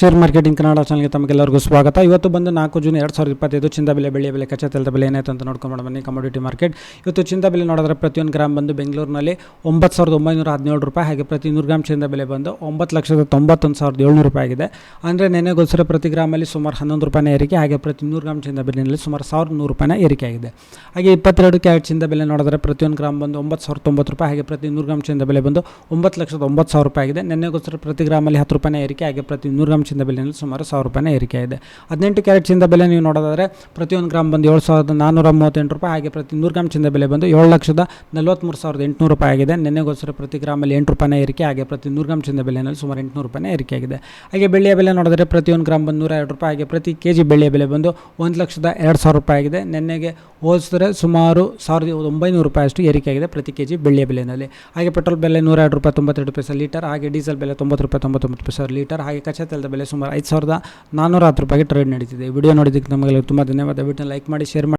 Share marketing Kannada ಚಾನಲ್ಗೆ ತಮಗೆಲ್ಲರಿಗೂ ಸ್ವಾಗತ. ಇವತ್ತು ಬಂದು 4 ಜೂನ್ 2025 ಚಿನ್ನ ಬೆಲೆ, ಬೆಳ್ಳಿಯ ಬೆಲೆ, ಕಚ್ಚಾ ತೈಲದ ಬೆಲೆ ಏನಾಯ್ತು ಅಂತ ನೋಡ್ಕೊಂಡು ಬನ್ನಿ. ಕಮೋಡಿಟಿ ಮಾರ್ಕೆಟ್ ಇವತ್ತು ಚಿನ್ನ ಬೆಲೆ ನೋಡಿದ್ರೆ ಪ್ರತಿಯೊಂದು ಗ್ರಾಮ್ ಬಂದು ಬೆಂಗಳೂರಿನಲ್ಲಿ 9,917 ರೂಪಾಯಿ, ಹಾಗೆ ಪ್ರತಿ 100 ಗ್ರಾಮ್ ಚಿನ್ನ ಬೆಲೆ ಬಂದು 9,91,700 ರೂಪಾಯಿ ಆಗಿದೆ. ಅಂದರೆ ನೆನೆಗೋಸ್ಕರ ಪ್ರತಿ ಗ್ರಾಮಲ್ಲಿ ಸುಮಾರು 11 ರೂಪಾಯಿನ ಏರಿಕೆ, ಹಾಗೆ ಪ್ರತಿ 100 ಗ್ರಾಮ್ ಚಿನ್ನ ಬೆಲೆಯಲ್ಲಿ ಸುಮಾರು 1,100 ರೂಪಾಯಿನ ಏರಿಕೆ ಆಗಿದೆ. ಹಾಗೆ 22 ಕ್ಯಾರೆಟ್ ಚಿನ್ನ ಬೆಲೆ ನೋಡಿದ್ರೆ ಪ್ರತಿಯೊಂದು ಗ್ರಾಮ್ ಬಂದು 9,090 ರೂಪಾಯಿ, ಹಾಗೆ ಪ್ರತಿ 100 ಗ್ರಾಮ್ ಚಿನ್ನ ಬೆಲೆ ಬಂದು 9,90,000 ರೂಪಾಯಿ ಆಗಿದೆ. ನೆನೆಗೋಸ್ಕರ ಪ್ರತಿ ಗ್ರಾಮಲ್ಲಿ 10 ರೂಪಾಯಿನ ಏರಿಕೆ, ಹಾಗೆ ಪ್ರತಿ 100 ಗ್ರಾಮ್ ಚಿನ್ನ ಬೆಲೆಯಲ್ಲಿ ಸುಮಾರು 1,000 ರೂಪಾಯಿನ ಏರಿಕೆ ಇದೆ. 18 ಕ್ಯಾರೆಟ್ ಚಿನ್ನ ಬೆಲೆ ನೀವು ನೋಡೋದಾದರೆ ಪ್ರತಿಯೊಂದು ಗ್ರಾಮ್ ಬಂದು 7,438 ರೂಪಾಯಿ, ಹಾಗೆ ಪ್ರತಿ 100 ಗ್ರಾಮ್ ಚಿನ್ನ ಬೆಲೆ ಬಂದು 7,43,800 ರೂಪಾಯಿ ಆಗಿದೆ. ನೆನೆಗೋಸ್ಕರ ಪ್ರತಿ ಗ್ರಾಮಲ್ಲಿ 8 ರೂಪಾಯಿನ ಏರಿಕೆ, ಹಾಗೆ ಪ್ರತಿ 100 ಗ್ರಾಮ್ ಚಿನ್ನ ಬೆಲೆಯಲ್ಲಿ ಸುಮಾರು 800 ರೂಪಾಯಿನ ಏರಿಕೆ ಆಗಿದೆ. ಹಾಗೆ ಬೆಳ್ಳಿಯ ಬೆಲೆ ನೋಡಿದರೆ ಪ್ರತಿಯೊಂದು ಗ್ರಾಮ್ ಬಂದು 102 ರೂಪಾಯಿ, ಹಾಗೆ ಪ್ರತಿ ಕೆಜಿ ಬೆಳ್ಳಿಯ ಬೆಲೆ ಬಂದು 1,02,000 ರೂಪಾಯಿ ಆಗಿದೆ. ನೆನ್ನೆಗೆ ಹೋಲಿಸಿದ್ರೆ ಸುಮಾರು 1,900 ರೂಪಾಯಿ ಅಷ್ಟು ಏರಿಕೆ ಆಗಿದೆ ಪ್ರತಿ ಕೆಜಿ ಬೆಳ್ಳಿಯ ಬೆಲೆಯಲ್ಲಿ. ಹಾಗೆ ಪೆಟ್ರೋಲ್ ಬೆಲೆ 102 ರೂಪಾಯಿ 92 ಪೈಸೆ ಲೀಟರ್, ಹಾಗೆ ಡೀಸೆಲ್ ಬೆಲೆ 90 ರೂಪಾಯಿ 99 ಪೈಸೆ ಲೀಟರ್, ಹಾಗೆ ಕಚ್ಚಾ ತೈಲದ ಬೆಲೆ ಸುಮಾರು 5,410 ರೂಪಾಯಿಗೆ ಟ್ರೇಡ್ ನಡೀತಿದೆ. ವಿಡಿಯೋ ನೋಡಿದ್ದಕ್ಕೆ ನಮಗೆ ತುಂಬ ಧನ್ಯವಾದ. ವಿಡಿಯೋನ ಲೈಕ್ ಮಾಡಿ, ಶೇರ್ ಮಾಡಿ.